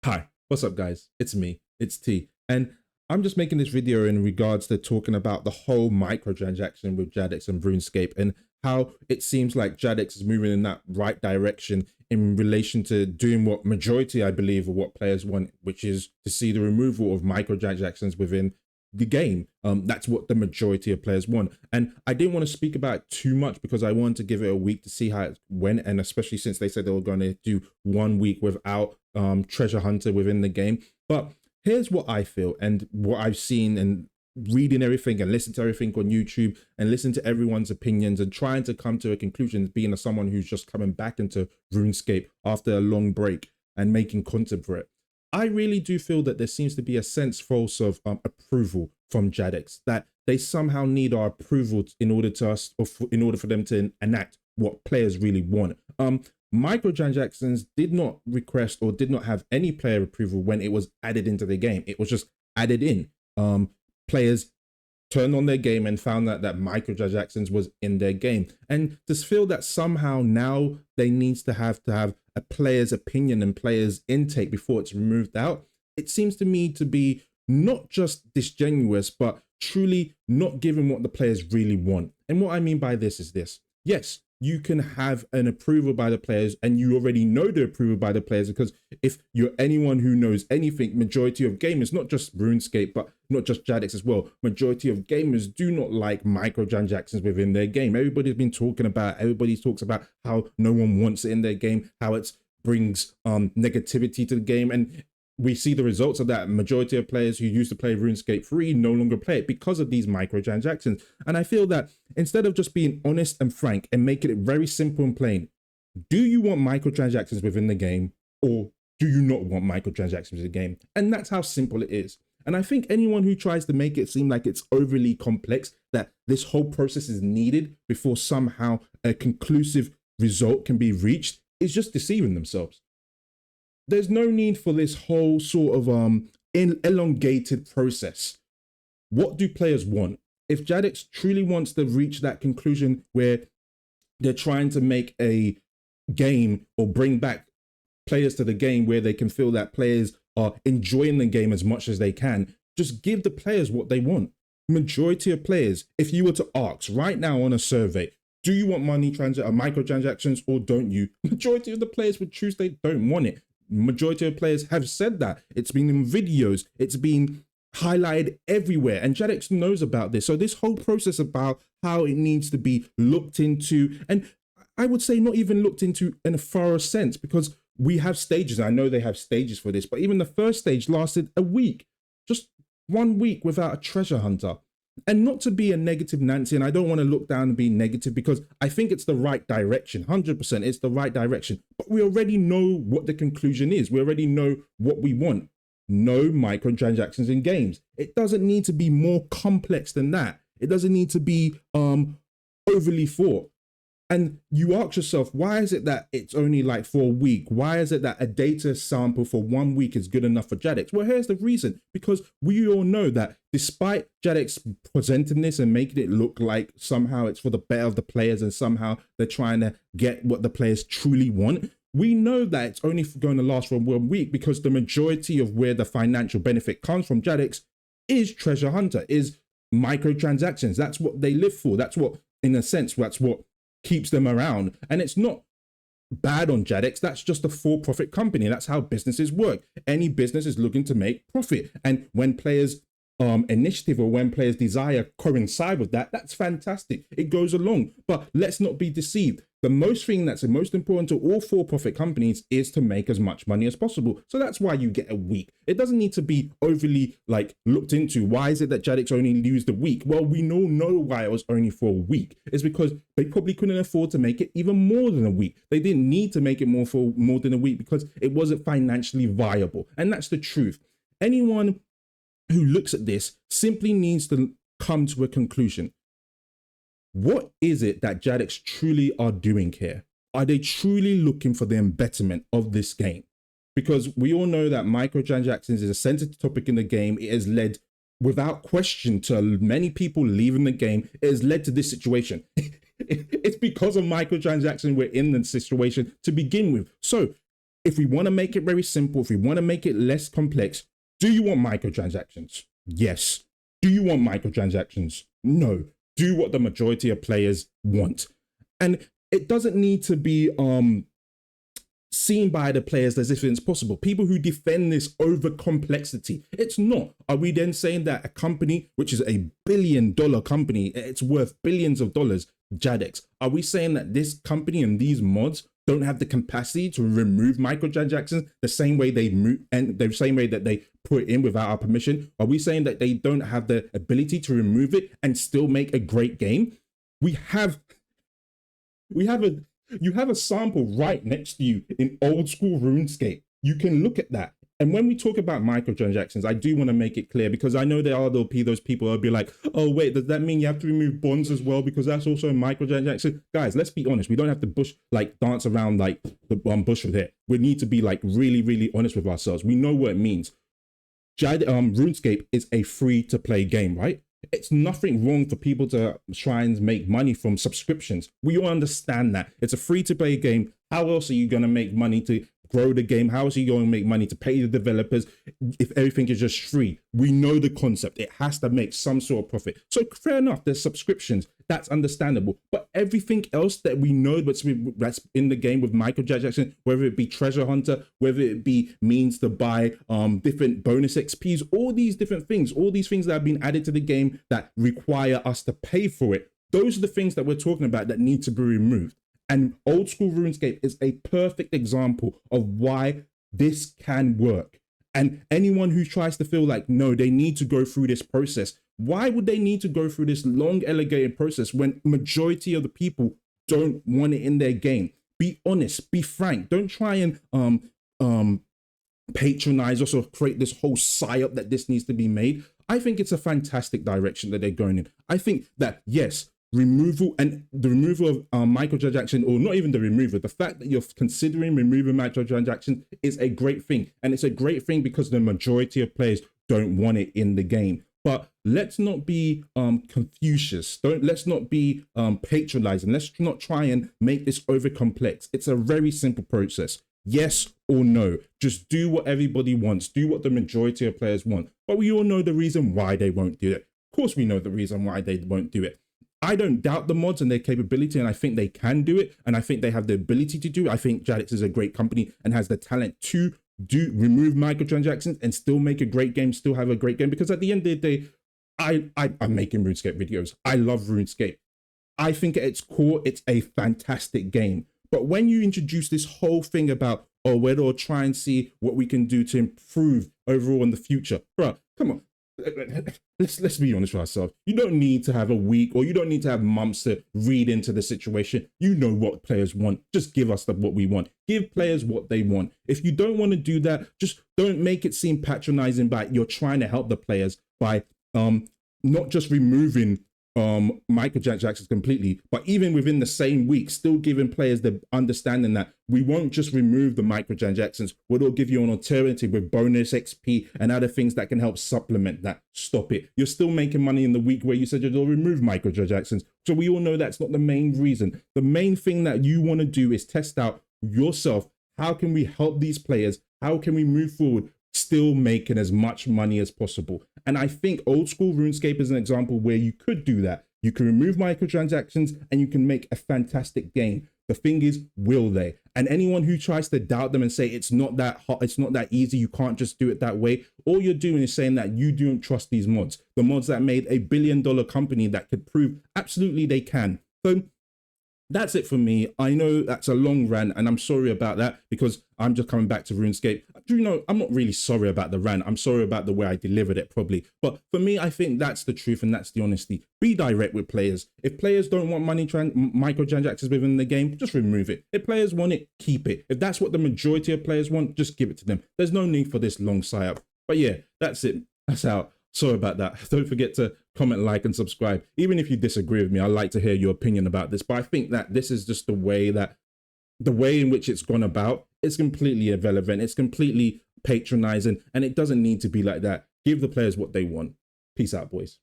Hi, what's up guys? It's me, it's T. And I'm just making this video in regards to talking about the whole microtransaction with Jadex and Runescape and how it seems like Jadex is moving in that right direction in relation to doing what majority, I believe, of what players want, which is to see the removal of microtransactions within the game. That's what the majority of players want. And I didn't want to speak about it too much because I wanted to give it a week to see how it went. And especially since they said they were going to do 1 week without treasure hunter within the game. But here's what I feel and what I've seen and reading everything and listening to everything on YouTube and listening to everyone's opinions and trying to come to a conclusion, being as someone who's just coming back into RuneScape after a long break and making content for it. I really do feel that there seems to be a sense false of approval from Jadex, that they somehow need our approval in order to us, or in order for them to enact what players really want. Microtransactions did not request or did not have any player approval when it was added into the game. It was just added in. Players turned on their game and found out that microtransactions was in their game, and to feel that somehow now they needs to have a player's opinion and player's intake before it's removed out, it seems to me to be not just disingenuous but truly not giving what the players really want. And what I mean by this is this: yes, you can have an approval by the players, and you already know the approval by the players, because if you're anyone who knows anything, majority of gamers, not just RuneScape, but not just Jadex as well, majority of gamers do not like microtransactions within their game. Everybody talks about how no one wants it in their game, how it brings negativity to the game, and we see the results of that. Majority of players who used to play RuneScape 3 no longer play it because of these microtransactions. And I feel that instead of just being honest and frank and making it very simple and plain, do you want microtransactions within the game, or do you not want microtransactions in the game? And that's how simple it is. And I think anyone who tries to make it seem like it's overly complex, that this whole process is needed before somehow a conclusive result can be reached, is just deceiving themselves. There's no need for this whole sort of elongated process. What do players want? If Jadex truly wants to reach that conclusion where they're trying to make a game or bring back players to the game where they can feel that players are enjoying the game as much as they can, just give the players what they want. Majority of players, if you were to ask right now on a survey, do you want microtransactions or don't you? Majority of the players would choose they don't want it. Majority of players have said that. It's been in videos, it's been highlighted everywhere, and Jadex knows about this. So this whole process about how it needs to be looked into, and I would say not even looked into in a thorough sense, because we have stages. I know they have stages for this, but even the first stage lasted a week, just 1 week without a treasure hunter. And not to be a negative Nancy, and I don't want to look down and be negative, because I think it's the right direction. 100% it's the right direction. But we already know what the conclusion is. We already know what we want. No microtransactions in games. It doesn't need to be more complex than that. It doesn't need to be overly thought. And you ask yourself, why is it that it's only like for a week? Why is it that a data sample for 1 week is good enough for Jadex? Well, here's the reason. Because we all know that despite Jadex presenting this and making it look like somehow it's for the better of the players and somehow they're trying to get what the players truly want, we know that it's only going to last for 1 week, because the majority of where the financial benefit comes from Jadex is treasure hunter, is microtransactions. That's what they live for. That's what, in a sense, that's what keeps them around. And it's not bad on Jadex. That's just a for-profit company. That's how businesses work. Any business is looking to make profit, and when players initiative or when players desire coincide with that, that's fantastic. It goes along. But let's not be deceived. The most thing that's the most important to all for-profit companies is to make as much money as possible. So that's why you get a week. It doesn't need to be overly like looked into. Why is it that Jadex only used a week? Well, we all know why it was only for a week. It's because they probably couldn't afford to make it even more than a week. They didn't need to make it more than a week because it wasn't financially viable. And that's the truth. Anyone who looks at this simply needs to come to a conclusion. What is it that Jadex truly are doing here? Are they truly looking for the embetterment of this game? Because we all know that microtransactions is a sensitive topic in the game. It has led, without question, to many people leaving the game. It has led to this situation. It's because of microtransactions we're in this situation to begin with. So If we want to make it very simple, if we want to make it less complex, do you want microtransactions? Yes. Do you want microtransactions? No. Do what the majority of players want. And it doesn't need to be seen by the players as if it's possible. People who defend this over complexity, it's not. Are we then saying that a company, which is $1 billion company, it's worth billions of dollars, JADX, are we saying that this company and these mods don't have the capacity to remove microtransactions the same way they move and the same way that they put it in without our permission? Are we saying that they don't have the ability to remove it and still make a great game? You have a sample right next to you in old school RuneScape. You can look at that. And when we talk about microtransactions, I do want to make it clear, because I know there'll be those people who'll be like, oh, wait, does that mean you have to remove bonds as well? Because that's also a microtransaction. Guys, let's be honest. We don't have to dance around like the bush with it. We need to be like really, really honest with ourselves. We know what it means. RuneScape is a free to play game, right? It's nothing wrong for people to try and make money from subscriptions. We all understand that. It's a free to play game. How else are you going to make money to grow the game? How else are you going to make money to pay the developers if everything is just free? We know the concept. It has to make some sort of profit. So fair enough, there's subscriptions. That's understandable. But everything else that we know that's in the game with microtransactions, whether it be treasure hunter, whether it be means to buy different bonus XPs, all these different things, all these things that have been added to the game that require us to pay for it, those are the things that we're talking about that need to be removed. And old school RuneScape is a perfect example of why this can work. And anyone who tries to feel like, no, they need to go through this process. Why would they need to go through this long, elongated process when majority of the people don't want it in their game? Be honest, be frank. Don't try and patronize us or create this whole psyop that this needs to be made. I think it's a fantastic direction that they're going in. I think that, yes, removal and the removal of microtransaction, or not even the removal, the fact that you're considering removing microtransactions is a great thing. And it's a great thing because the majority of players don't want it in the game. But let's not be Confucius. Let's not be patronizing. Let's not try and make this over complex. It's a very simple process. Yes or no. Just do what everybody wants. Do what the majority of players want. But we all know the reason why they won't do it. Of course, we know the reason why they won't do it. I don't doubt the mods and their capability, and I think they can do it, and I think they have the ability to do it. I think JADX is a great company and has the talent to remove microtransactions and still make a great game, still have a great game, because at the end of the day, I'm making RuneScape videos. I love RuneScape. I think at its core, it's a fantastic game. But when you introduce this whole thing about, oh, we'll try and see what we can do to improve overall in the future, bro, come on. Let's be honest with ourselves. You don't need to have a week, or you don't need to have months to read into the situation. You know what players want. Just give us what we want. Give players what they want. If you don't want to do that, just don't make it seem patronizing by you're trying to help the players by not just removing microtransactions completely, but even within the same week, still giving players the understanding that we won't just remove the microtransactions, we'll give you an alternative with bonus XP and other things that can help supplement that. Stop it. You're still making money in the week where you said you'll remove microtransactions. So we all know that's not the main reason. The main thing that you want to do is test out yourself. How can we help these players? How can we move forward, still making as much money as possible? And I think old school RuneScape is an example where you could do that. You can remove microtransactions and you can make a fantastic game. The thing is, will they? And anyone who tries to doubt them and say it's not that hot, it's not that easy, you can't just do it that way, all you're doing is saying that you don't trust these mods. The mods that made $1 billion company that could prove absolutely they can. So that's it for me. I know that's a long rant and I'm sorry about that because I'm just coming back to RuneScape. Do you know, I'm not really sorry about the rant. I'm sorry about the way I delivered it probably. But for me, I think that's the truth and that's the honesty. Be direct with players. If players don't want microtransactions within the game, just remove it. If players want it, keep it. If that's what the majority of players want, just give it to them. There's no need for this long psyop. But yeah, that's it. That's out. Sorry about that. Don't forget to comment, like, and subscribe. Even if you disagree with me, I'd like to hear your opinion about this. But I think that this is just the way in which it's gone about. It's completely irrelevant. It's completely patronizing, and it doesn't need to be like that. Give the players what they want. Peace out, boys.